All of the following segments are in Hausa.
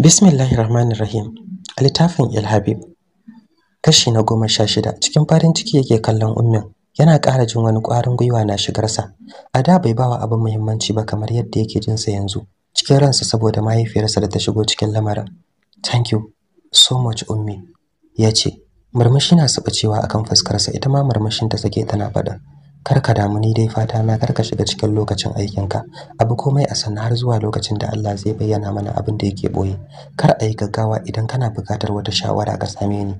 Bismillahirrahmanirrahim. Littafin Ilhabib kashi na 16 cikin farin ciki yake kallon ummin yana ƙara jin wani ƙwarin gwiwa na shigarsa. A da bai bawa abin muhimmanci ba kamar yadda yake jin sa yanzu cikin ransa saboda mahaifiyarsa da ta shigo cikin lamarin. Thank you so much ummi yace. Murmushi na sabacewa akan fuskarsa ita ma murmushin ta sake tana faɗa. Kar ka damu ni dai fata na kar ka shiga cikin lokacin aikinka. Abu komai a sanna har zuwa lokacin da Allah zai bayyana mana abin da yake boye. Kar a yi gaggawa idan kana buƙatar wata shawara ka same ni.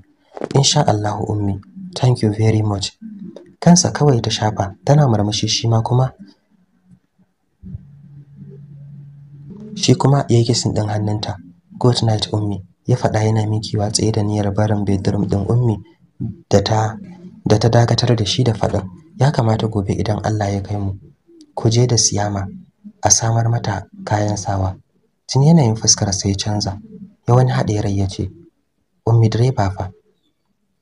Insha Allah ummi. Thank you very much. Kansa kawai ta shafa tana murmushi shi kuma yayi kisin din hannunta. Good night ummi ya faɗa yana mikiwa tsaye da niyyar barin bedroom din ummi da ta dakatar da shi da faɗin. Ya kamata gobe idan Allah ya kai mu ku je da Siyama a samar mata kayan sawa. Tun yanayin fuskar sai canza. Ya wani haɗe rai yace, "Ummi direba fa?"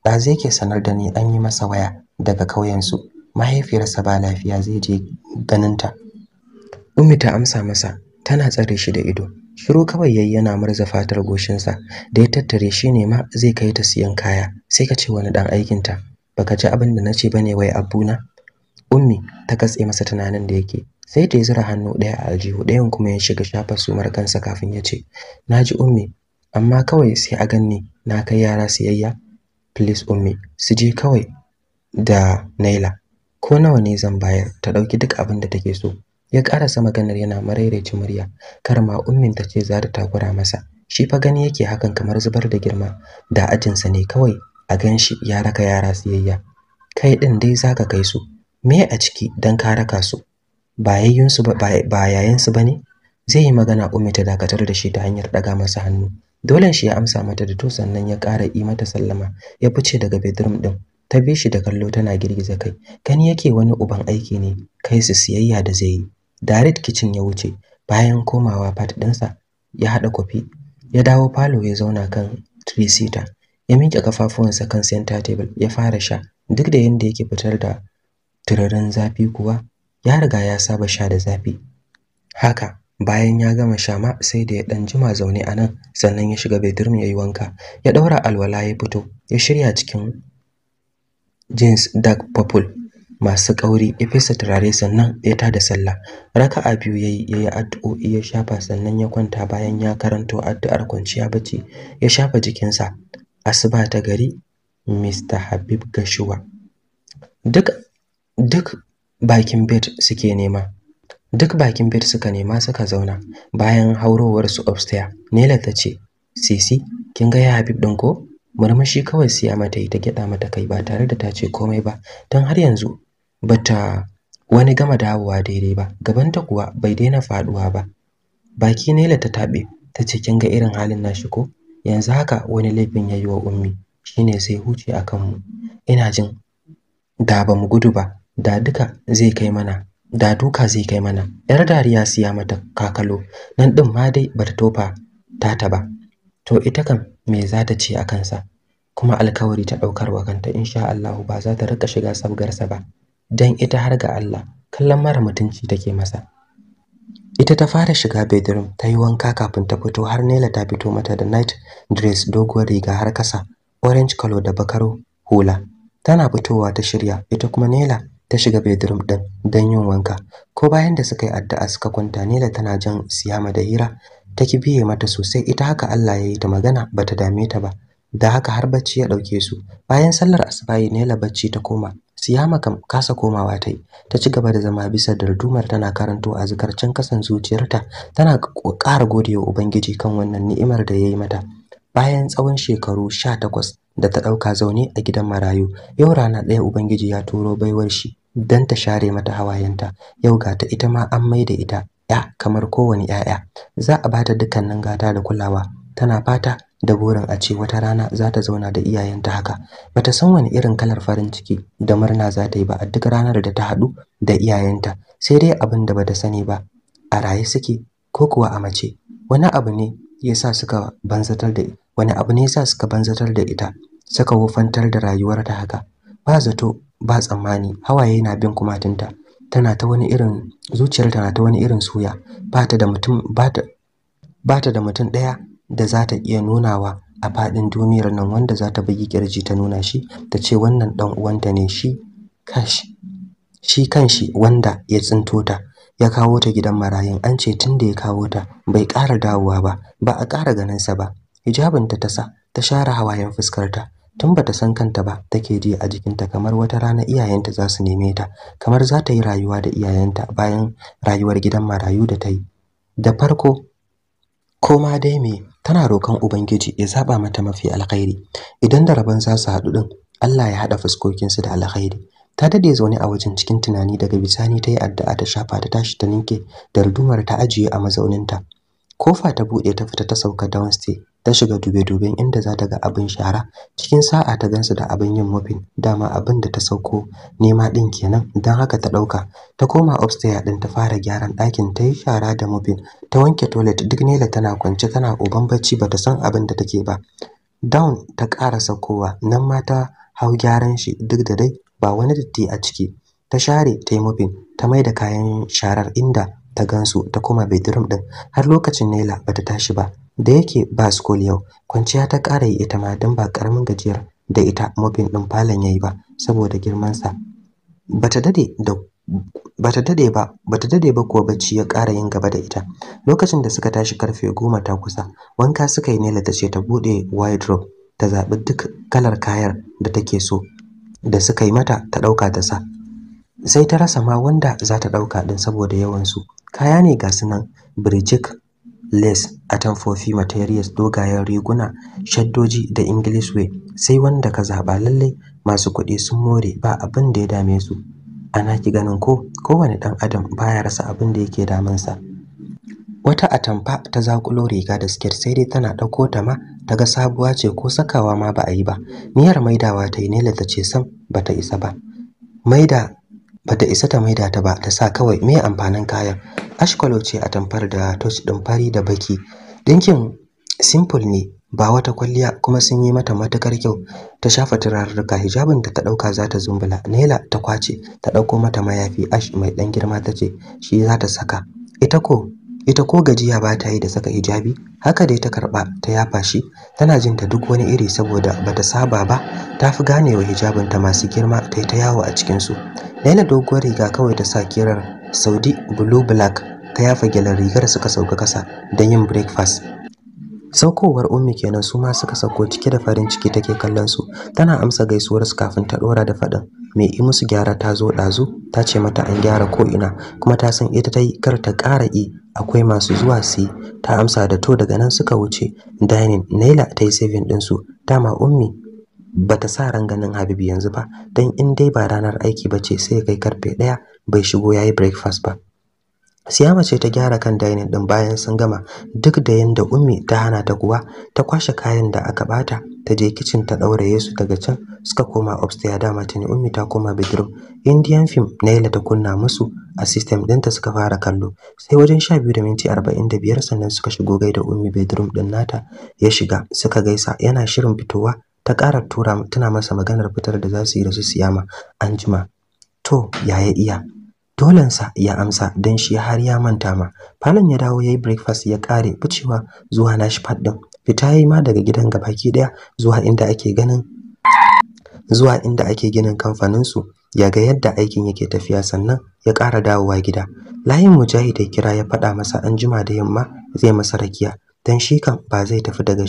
Da zai ke sanar da ni an yi masa waya daga kauyen su. Mahaifiyarsa ba lafiya zai je ganinta. Ummi ta amsa masa tana tsare shi da ido. Shiru kawai yayi yana murza fatar goshinsa da ya tattare shi ne ma zai kai ta siyan kaya. Sai ka ce wani dan aikinta. Baka ji abin da nace bane wai abuna? Ummi ta katse masa tunanin da yake. Sai ta zura hannu ɗaya a aljihu ɗayan kuma ya shiga shafa sumar kansa kafin ya ce, "Naji ummi, amma kawai sai a ganni na kai yara siyayya. Please ummi, su je kawai da Naila. Ko nawa ne zan bayar ta dauki duk abin da take so." Ya karasa maganar yana marairaici murya. Kar ma ummin ta ce za ta takura masa. Shi fa gani yake hakan kamar zubar da girma da ajinsa ne kawai a ganshi ya raka yara siyayya. Kai din dai zaka kai su. Me a ciki dan ka raka su? Ba yayyunsu ba yayansu bane? Zai yi magana ummi ta dakatar da shi ta hanyar daga masa hannu. Dole shi ya amsa mata da to sannan ya ƙara yi mata sallama. Ya fice daga bedroom din. Ta bi shi da kallo tana girgiza kai. Gani yake wani uban aiki ne kai su siyayya da zai yi. Direct kitchen ya wuce. Bayan komawa part ɗinsa ya haɗa kofi. Ya dawo falo ya zauna kan three seater. Ya miƙe kafafuwansa kan center table ya fara sha. Duk da yanda yake fitar da turarin zafi kuwa ya riga ya saba sha da zafi. Haka bayan ya gama sha ma sai da ya dan jima zaune a nan sannan ya shiga bedroom yayi wanka. Ya daura alwala ya fito ya shirya cikin jeans dark purple masu kauri ya fesa turare sannan ya tada sallah. Raka'a biyu yayi addu'o'i ya shafa sannan ya kwanta bayan ya karanto addu'ar kwanciya bacci ya shafa jikinsa. Asuba ta gari Mr. Habib Gashuwa. Duk bakin bed suke nema. Duk bakin bed suka nema suka zauna. Bayan haurowar su upstairs, Nela ta ce, "Sisi, kin ga ya Habib din ko?" Murmushi kawai siya mata ita gyada mata kai ba tare da ta ce komai ba, dan har yanzu bata wani gama dawowa daidai ba. Gabanta kuwa bai daina faduwa ba. Baki Nela ta tabe, ta ce kin ga irin halin nashi ko? Yanzu haka wani laifin yayi wa ummi, shine sai huce akan mu. Ina jin da ba mu gudu ba, da duka zai kai mana. Yar dariya siya mata kakalo. Nan din ma dai bata tofa tata ba. To ita kam me za ta ce a kansa? Kuma alkawari ta daukar wa kanta insha Allah ba za ta rika shiga sabgarsa ba. Dan ita har ga Allah kallon mara mutunci take masa. Ita ta fara shiga bedroom ta yi wanka kafin ta fito har Nela ta fito mata da night dress doguwar riga har kasa orange color da bakaro hula. Tana fitowa ta shirya ita kuma Nela ta shiga bedroom din don yin wanka. Ko bayan da suka yi addu'a suka kwanta Nela tana jan Siyama da hira take biye mata sosai. Ita haka Allah ya yi ta magana bata dame ta ba. Da haka har bacci ya dauke su. Bayan sallar asubahi Nela bacci ta koma. Siyama kam kasa komawa ta yi. Ta ci gaba da zama bisa dardumar tana karanto azkarcin kasan zuciyarta tana ƙara godewa Ubangiji kan wannan ni'imar da ya yi mata. Bayan tsawon shekaru 18 da ta dauka zaune a gidan marayu, yau rana ɗaya Ubangiji ya turo baiwar shi dan ta share mata hawayenta. Yau ga ta ita ma an maida ita ya kamar kowani yaya. Za a bata dukkanin gata da kulawa. Tana fata da burin a ce wata rana za ta zauna da iyayenta haka. Bata san wani irin kalar farin ciki da murna za ta yi ba a duk ranar da ta haɗu da iyayenta. Sai dai abin da bata sani ba, a raye suke ko kuwa a mace. Wani abu ne yasa suka banzatar da ita, suka wufantar da rayuwarta haka. Ba zato ba tsammani hawaye na bin kumatunta. Tana ta wani irin zuciyarta na ta wani irin suya. bata da mutum ɗaya da za ta iya nunawa a faɗin duniyar nan wanda za ta bugi kirji ta nuna shi ta ce wannan dan uwanta ne. Shi kanshi wanda ya tsinto ta ya kawo ta gidan marayun, an ce tun da ya kawo ta bai ƙara dawowa ba a ƙara ganin sa ba. Hijabinta ta sa ta share hawayen fuskarta, tun bata san kanta ba take ji a jikinta kamar wata rana iyayenta za su neme ta, kamar za ta yi rayuwa da iyayenta bayan rayuwar gidan marayu da ta yi da farko. Koma dai me, tana roƙon ubangiji ya zaba mata mafi alkhairi, idan da rabon za su haɗu din Allah ya haɗa fuskokinsu da alkhairi. Ta dade zaune a wajen cikin tunani, daga bisani ta yi addu'a ta shafa ta tashi ta ninke da rudumar ta ajiye a mazauninta. Kofa ta buɗe ta fita ta sauka downstairs ta shiga dube-duben inda za ta ga abin shara. Cikin sa'a ta gansu da abin yin mopping, dama abin da ta sauko nema din kenan, dan haka ta dauka ta koma upstairs din ta fara gyaran ɗakin. Ta yi shara da mopping, ta wanke toilet. Duk Nela tana kwance tana uban bacci bata san abin da take ba. Down ta ƙara saukowa, nan ma ta hau gyaran shi duk da dai ba wani datti a ciki. Ta share ta yi mopping, ta maida kayan sharar inda ta gansu, ta koma bedroom din. Har lokacin Nela bata tashi ba, da yake ba school yau. Kwanciya ta ƙara yi ita ma dan ba karamin gajiyar da ita mopping din falon yayi ba saboda girman sa. Bata dade ba kuwa bacci ya ƙara yin gaba da ita. Lokacin da suka tashi karfe 10 ta kusa, wanka suka yi. Nela tace ta bude wardrobe ta zabi duk kalar kayan da take so da suka yi mata ta dauka ta sa. Sai ta rasa ma wanda za ta dauka din saboda yawan su. Kaya ne ga sunan birjik, lace, atamfofi, materials, dogayen riguna, shaddoji da English wear. Sai wanda ka zaba, lalle masu kuɗi sun more, ba abin da ya dame su. Ana ki ganin kowane dan adam baya rasa abin da yake damunsa. Wata atamfa ta zakulo riga da skirt, sai dai tana dauko ta ma daga sabuwa ce ko sakawa ma ba a yi ba. Niyyar maidawa ta yi. Nela ta ce sam bata isa ba. Bata isa ta maida ta ba, ta sa kawai, me amfanin kayan. Ashkwalo ce atamfar da touch din fari da baki. Dinkin simple ne, ba wata kwalliya, kuma sun yi mata matukar kyau. Ta shafa turarruka, hijabin da ta dauka za ta zumbula. Nela ta kwace ta dauko mata mayafi ash mai dan girma, tace shi za ta saka. Ita ko gajiya ba ta yi da saka hijabi, haka dai ta karba ta yafa shi. Tana jin ta duk wani iri saboda bata saba ba. Ta fi ganewa hijabin ta masu girma ta yi ta yawo a cikin su. Nela doguwar riga kawai ta sa kirar Saudi blue black, ta yafa gyalan rigar suka sauka kasa don yin breakfast. Saukowar Ummi kenan, su ma suka sauko cike da farin ciki take kallon su. Tana amsa gaisuwar su kafin ta dora da fadin mai yi musu gyara ta zo dazu, ta ce mata an gyara ko ina, kuma ta san ita tayi kar ta ƙara yi, akwai masu zuwa su. Ta amsa da to. Daga nan suka wuce dining. Nela ta yi saving din su. Dama Ummi bata sa ran ganin Habibu yanzu ba, dan in dai ba ranar aiki bace sai kai karfe 1 bai shigo yayi breakfast ba. Siyama ce ta gyara kan dining din bayan sun gama. Duk da yanda Ummi ta hana ta kuwa, ta kwashe kayan da aka bata ta je kitchen ta dauraye su. Daga can suka koma upstairs. Dama tuni Ummi ta koma bedroom. Indian film Naila ta kunna musu a system dinta suka fara kallo. Sai wajen 12:45 sannan suka shigo gaida Ummi. Bedroom din nata ya shiga suka gaisa. Yana shirin fitowa ta ƙara tuna masa maganar fitar da za su yi da su Siyama anjima. To yaya iya, dolensa ya amsa dan shi har ya manta ma. Falon ya dawo yayi breakfast ya kare ficewa zuwa nashi pad din. Fita yayi ma daga gidan gabaki daya zuwa inda ake ginin kamfanin su, ya ga yadda aikin yake tafiya, sannan ya ƙara dawowa gida. Layin Mujahid ya kira ya faɗa masa anjima da yamma zai masa rakiya, dan shi kan ba zai tafi daga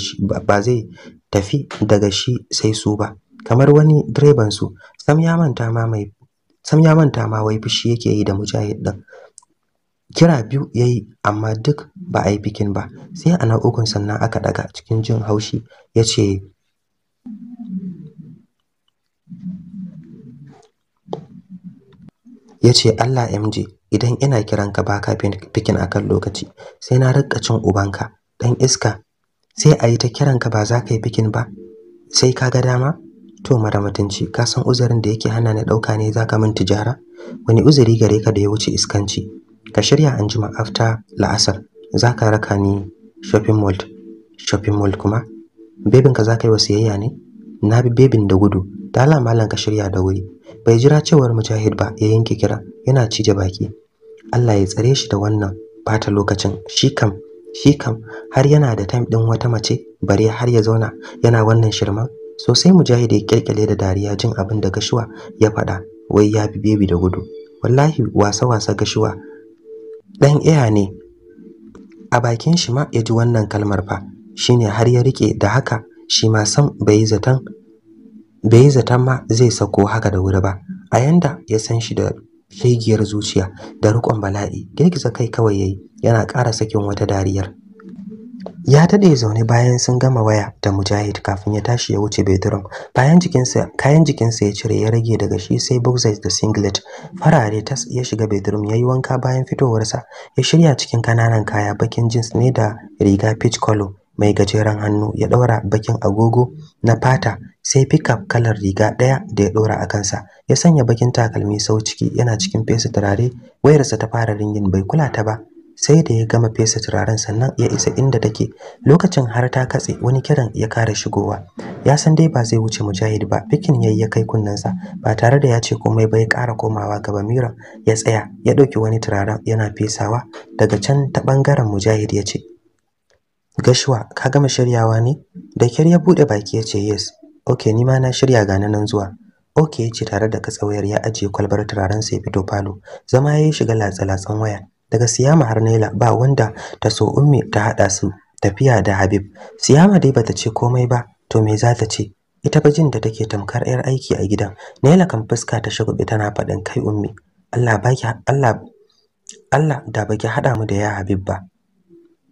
shi sai su ba. Kamar wani direban su sam ya manta ma wai fushi yake yi da Mujahid din. Kira biyu yayi amma duk ba a yi bikin ba. Sai a na ukun sannan aka daga. Cikin jin haushi yace Allah MJ, idan ina kiranka baka bikin akan lokaci sai na rika cin ubanka dan iska. Sai a yi ta kiranka ba za ka yi bikin ba sai ka ga dama. To mara mutunci, ka san uzurin da yake hana ni dauka ne zaka min tijara? Wani uzuri gare ka da ya wuce iskanci? Ka shirya anjima after la'asar zaka raka ni shopping mall kuma bebin ka zaka yi wa siyayya ne? Na bi bebin da gudu. Dala mallan ka shirya da wuri. Bai jira cewar Mujahid ba ya yanke kira yana cije baki. Allah ya tsare shi da wannan bata lokacin. shi kam har yana da time din wata mace bare har ya zauna yana wannan shirman. Sosai Mujahid ya kirkire da dariya jin abin da Gashuwa ya faɗa, wai ya bi bebi da gudu. Wallahi wasa wasa Gashuwa dan iya ne. A bakin shi ma ya ji wannan kalmar fa, shine har ya rike da haka, shi ma sam bai zaton ma zai sako haka da wuri ba. A yanda ya san shi da shegiyar zuciya da rikon bala'i, girgiza kai kawai yayi yana ƙara sakin wata dariyar. Ya dade zaune bayan sun gama waya da Mujahid kafin ya tashi ya wuce bedroom. Kayan jikinsa ya cire ya rage daga shi sai boxers da singlet farare tas. Ya shiga bedroom yayi wanka. Bayan fitowarsa ya shirya cikin kananan kaya, bakin jeans ne da riga peach color mai gajeren hannu. Ya daura bakin agogo na fata sai pickup kalar riga daya da ya dora a kansa. Ya sanya bakin takalmi sau ciki, yana cikin fesa turare. Wayarsa ta fara ringin, bai kula ta ba sai da ya gama fesa turaren sannan ya isa inda take. Lokacin har ta katse, wani kiran ya kare shigowa. Ya san dai ba zai wuce Mujahid ba. Bikin yayi ya kai kunnensa ba tare da ya ce komai ba. Ya kara komawa gaba miran ya tsaya ya dauki wani turaren yana fesawa. Daga can ta bangaren Mujahid ya ce, Gashuwa ka gama shiryawa ne? Da kyar ya bude baki ya ce yes. Okay, ni ma na shirya ga nan zuwa. Okay, ya ce tare da katsawayar ya ajiye kwalbar turaren sai fito falo. Zama yayi shiga latsa-latsan waya. Daga Siyama har Naila ba wanda ta so Ummi ta hada su tafiya da Habib. Siyama dai bata ce komai ba, to me za ta ce? Ita ba jin da take tamkar yar aiki a gidan. Naila kan fuska ta shagube tana faɗin kai Ummi, Allah da baki hada mu da ya Habib ba.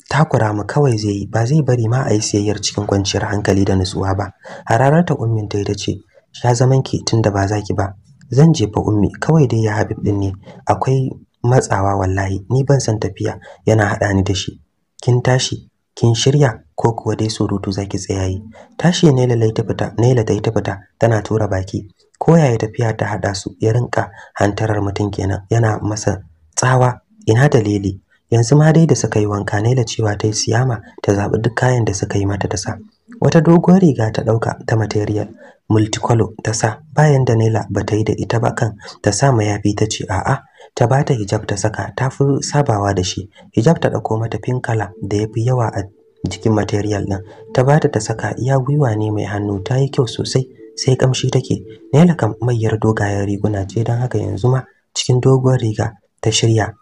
Takura mu kawai zai yi, ba zai bari ma a yi siyayyar cikin kwanciyar hankali da nutsuwa ba. Hararar ta Ummin ta ce, sha zaman ki tunda ba za ki ba. Zan je fa Ummi, kawai dai ya Habib din ne akwai matsawa wallahi, ni ban san tafiya yana hada ni da shi. Kin tashi kin shirya ko kuwa dai surutu zaki tsayayi? Tashi ne Laila ta fita. Naila ta yi ta fita tana tura baki. Ko yaya tafiya ta hada su, ya rinka hantarar mutum kenan yana masa tsawa. Ina dalili? Yanzu ma dai da suka yi wanka, Naila cewa ta yi Siyama ta zabi duk kayan da suka yi mata ta sa. Wata doguwar riga ta dauka ta material multicolor ta sa. Bayan da Naila ba ta yi da ita ba kan ta sa mayafi ta ce a'a, ta bata hijab ta saka, ta fi sabawa da shi. Hijab ta dauko mata pink color da yafi yawa a jikin material din. Ta bata ta saka, iya gwiwa ne mai hannu, ta yi kyau sosai sai kamshi take. Naila kam mayyar dogayen riguna ce dan haka yanzu ma cikin doguwar riga ta shirya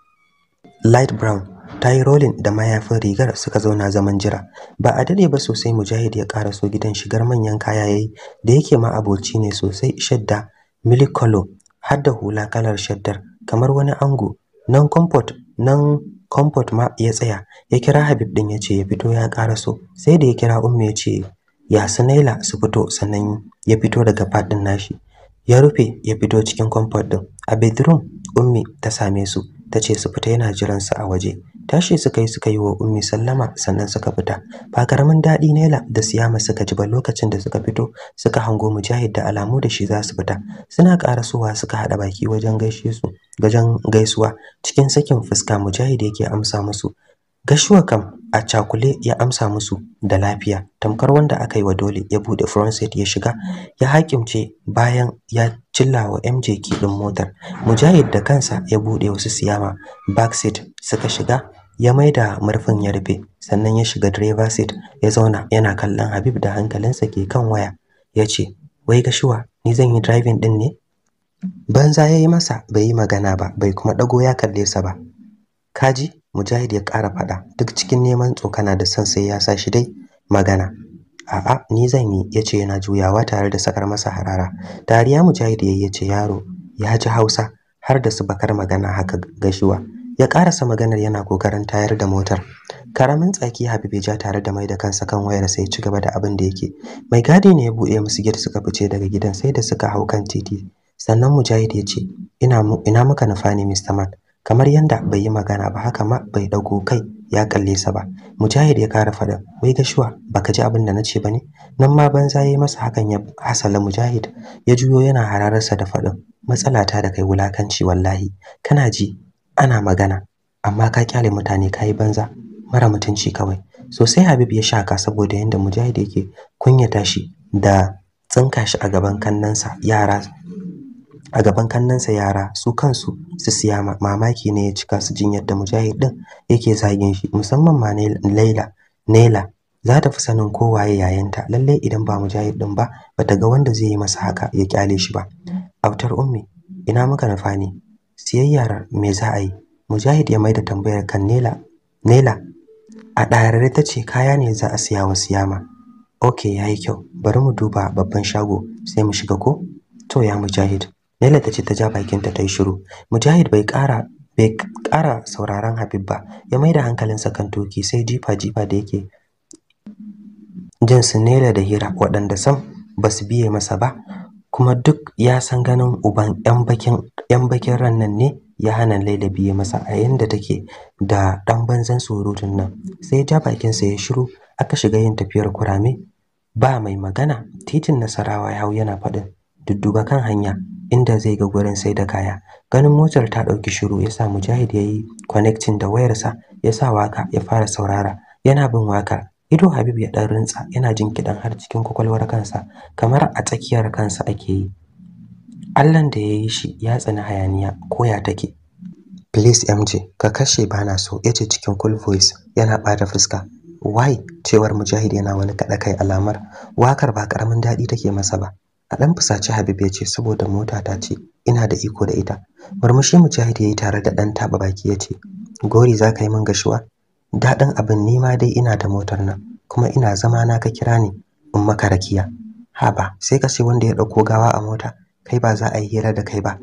light brown. Ta yi rolling da mayafin rigar suka zauna zaman jira. Ba a dade ba sosai Mujahid ya karaso gidan. Shigar manyan kaya yayi da yake ma aboci ne sosai. Shadda milk color har da hula kalar shaddar kamar wani ango. Nan comfort ma ya tsaya. Ya kira Habib din ya ce ya fito ya karaso. Sai da ya kira Ummi ya ce ya Naila su fito, sannan ya fito daga pad din nashi. Ya rufe ya fito cikin comfort din. A bedroom Ummi ta same su, ta ce su fita yana jiran su a waje. Tashi suka yi wa Ummi sallama sannan suka fita. Ba karamin daɗi Naila da Siyama suka ji ba lokacin da suka fito suka hango Mujahid da alamu da shi za su fita. Suna karasowa suka hada baki wajen gaisuwa. Cikin sakin fuska Mujahid yake amsa musu. Gashuwa kam a cakule ya amsa musu da lafiya, tamkar wanda aka yi wa dole. Ya bude front seat ya shiga ya hakimce bayan ya cillawa MJ ki din motar. Mujahid da kansa ya bude wasu Siyama back seat suka shiga. Ya maida murfin ya rufe sannan ya shiga driver seat ya zauna yana kallon Habib da hankalinsa ke kan waya. Ya ce, wai Gashuwa, ni zan yi driving din ne? Banza yayi masa, bai yi magana ba, bai kuma dago ya kalle sa ba. Kaji? Mujahid ya ƙara faɗa duk cikin neman tsokana da son sai ya sa shi dai magana. A'a, ni zan yi, yace yana juyawa tare da sakar masa harara. Dariya Mujahid yayi yace yaro ya ji Hausa har da su bakar magana haka Gashuwa. Ya karasa maganar yana kokarin tayar da motar. Karamin tsaki Habib ja tare da mai da kansa kan wayar sai ci gaba da abin da yake. Mai gadi ne ya buɗe musu gate suka fice daga gidan sai da suka hau kan titi. Sannan Mujahid ya ce, ina muka nufa ne Mr. Man? Kamar yanda bai yi magana ba haka ma bai dago kai ya kalle sa ba. Mujahid ya kara fada, wai Gashuwa baka ji abin da nace bane? Nan ma banza yayi masa hakan ya hasala Mujahid ya juyo yana hararsa da fadin, matsala ta da kai wulakanci wallahi. Kana ji ana magana amma ka kyale mutane kai banza mara mutunci kawai. Sosai Habib ya shaka saboda yanda Mujahid yake kunyata shi da tsinka shi a gaban kannansa yara a gaban kannansa yara su kansu su Siyama mamaki ne ya cika su jin yadda Mujahid din yake zagin shi, musamman ma Naila za ta fi sanin kowaye yayanta, lalle idan ba Mujahid din ba bata ga wanda zai yi masa haka ya kyale shi ba. Autar ummi, ina muka nufa ne? Siyayyar me za a yi? Mujahid ya maida tambayar kan Naila a ɗarare ta ce kaya ne za a siya wa Siyama. Okay, yayi kyau, bari mu duba babban shago sai mu shiga ko? To ya Mujahid. Naila ta ce ta ja bakinta ta yi shiru. Mujahid bai ƙara sauraron Habib ba, ya maida hankalinsa kan Toki sai jifa-jifa da yake jin su Naila da Hira waɗanda sam ba su biye masa ba, kuma duk ya san ganin uban yan bakin ran nan ne ya hana Laila biye masa a yanda take da ɗan banzan surutun nan. Sai ya ja bakinsa ya shiru, aka shiga yin tafiyar kurame ba mai magana. Titin Nasarawa ya hau yana faɗin dudduba kan hanya inda zai ga gurin sai da kaya. Ganin motar ta ɗauki shiru ya sa Mujahid ya yi connecting da wayarsa, ya sa waka ya fara saurara. Yana bin wakar, ido Habib ya ɗan rintsa yana jin kiɗan har cikin kwakwalwar kansa, kamar a tsakiyar kansa ake yi. Allahn da ya yi shi ya tsani hayaniya ko ya take. Please MJ ka kashe bana so, yace cikin cool voice yana ɓata fuska. Why? Cewar Mujahid yana wani kaɗa kai alamar wakar ba karamin daɗi take masa ba. A ɗan fusace Habib ya ce saboda mota ta ce ina da iko da ita. Murmushi Mujahid ya yi tare da ɗan taɓa baki ya ce gori za ka yi min gashuwa? Daɗin abin nima dai ina da motar nan kuma ina zama na ka kira ni in maka rakiya. Haba sai ka ce wanda ya ɗauko gawa a mota kai ba za a yi hira da kai ba.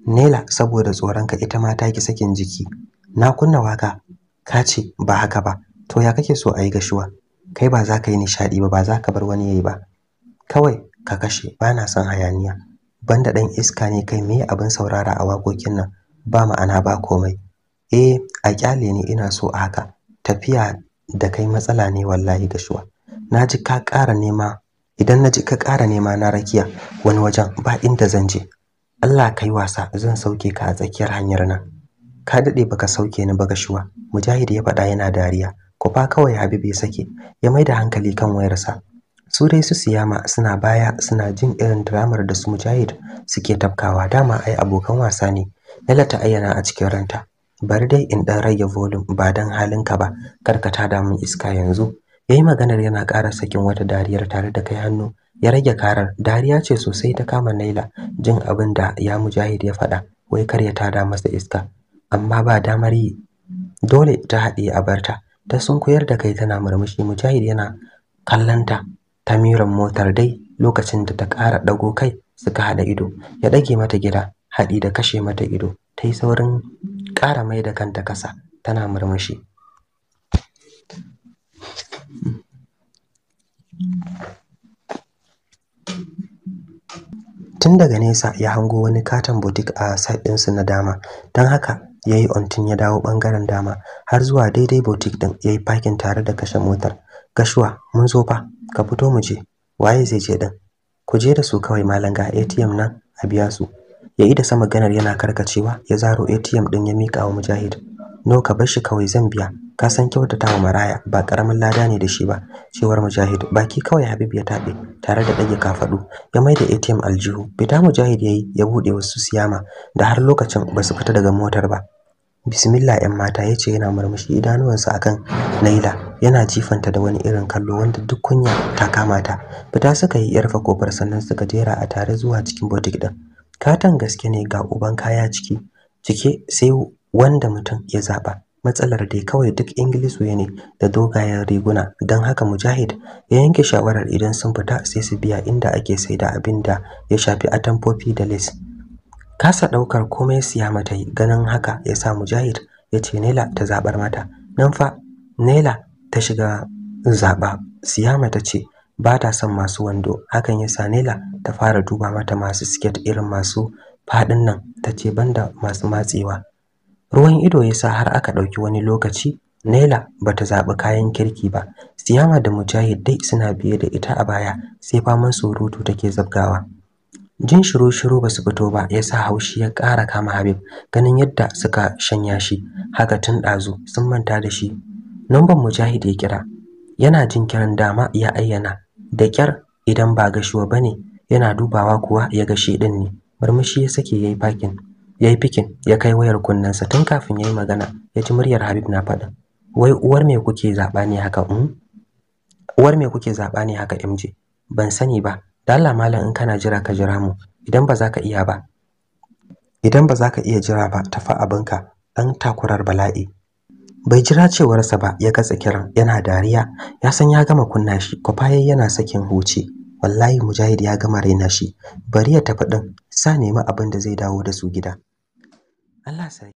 Nela saboda tsoronka ita ma ta ki sakin jiki. Na kunna waka ka ce ba haka ba. To ya kake so a yi gashuwa? Kai ba za ka yi nishaɗi ba, ba za ka bar wani yayi ba. Kawai ka kashe, bana son hayaniya. Banda ɗan iska ne kai, me abin saurara a waƙoƙin nan? Ba ma'ana ba komai. A kyale ne ina so a haka. Tafiya da kai matsala ne wallahi gashuwa. Naji ka ƙara nema, idan naji ka ƙara nema na rakiya wani wajen ba inda zan je. Allah kai wasa zan sauke ka a tsakiyar hanyar nan. Ka dade baka sauke ni ba gashuwa. Mujahid ya faɗa yana dariya. Kufa kawai Habib ya sake, ya maida hankali kan wayarsa. Su dai su Siyama suna baya suna jin irin dramar da su Mujahid suke tafkawa, dama ai abokan wasa ne. Nala ta ayyana a cikin ranta, bari dai in dan rage volume ba dan halinka ba, karkata da mun iska yanzu. Yayi maganar yana ƙara sakin wata dariyar tare da kai hannu ya rage karar. Dariya ce sosai ta kama Naila jin abin da ya Mujahid ya faɗa, wai kar ya tada masa iska, amma ba damar yi. Dole ta haɗiye a barta, ta sunkuyar da kai tana murmushi. Mujahid yana kallanta ta miran motar dai lokacin da ta ƙara ɗago kai suka haɗa ido. Ya ɗage mata gida haɗi da kashe mata ido. Ta yi saurin ƙara mai da kanta kasa tana murmushi. Tun daga nesa ya hango wani katon boutique a side ɗinsu na dama, don haka ya yi ontin ya dawo ɓangaren dama har zuwa daidai boutique ɗin ya yi parking tare da kashe motar. Gashuwa mun zo fa, ka fito mu je. Waye zai je ɗin? Ku je da su kawai malam, ga ATM nan a biya su. Ya ida sama ganar yana karkacewa ya zaro ATM ɗin ya miƙa wa Mujahid. No, ka bar shi kawai zan biya. Ka san kyautatawa maraya ba karamin lada ne da shi ba, cewar Mujahid. Baki kawai Habib ya tabe tare da dage kafadu ya maida ATM aljihu. Fita Mujahid yayi ya bude wasu Siyama da har lokacin ba su fita daga motar ba. Bismillah ƴan mata, yace yana murmushi, idanuwansa akan Naila yana jifanta da wani irin kallo wanda duk kunya ta kama ta. Fita suka yi yarfa kofar sannan suka jera a tare zuwa cikin boutique din. Katan gaske ne ga uban kaya cike sai wanda mutum ya zaba. Matsalar dai kawai duk Ingilisu ne da dogayen riguna, don haka Mujahid ya yanke shawarar idan sun fita sai su biya inda ake saida abin da ya shafi atamfofi da lace. Kasa daukar komai Siyama ta yi, ganin haka ya sa Mujahid ya ce Naila ta zabar mata. Nan fa Naila ta shiga zaba. Siyama ta ce ba ta son masu wando, hakan ya sa Naila ta fara duba mata masu siket irin masu fadin nan, ta ce banda masu matsewa. Ruwan ido ya sa har aka ɗauki wani lokaci Naila bata zaɓi kayan kirki ba. Siyama da Mujahid dai suna biye da ita a baya sai faman surutu take zabgawa. Jin shiru basu fito ba ya sa haushi ya ƙara kama Habib, ganin yadda suka shanya shi haka tun ɗazu sun manta da shi. Numban Mujahid ya kira, yana jin kiran dama ya ayyana da kyar, idan ba gashuwa bane yana dubawa kuwa ya ga shi din ne. murmushi ya sake yayi fikin ya kai wayar kunnensa tun kafin yayi magana ya ji muryar Habib na faɗin wai uwar me kuke zaba ne haka uwar me kuke zaba ne haka MJ ban sani ba da Allah malam in kana jira ka jira mu idan ba za ka iya jira ba tafi abinka dan takurar bala'i bai jira cewarsa ba ya katse kiran yana dariya ya san ya gama kunna shi kwafaye yana sakin huce wallahi Mujahid ya gama raina shi bari ya tafi din sa nemi abin da zai dawo da su gida Allah sai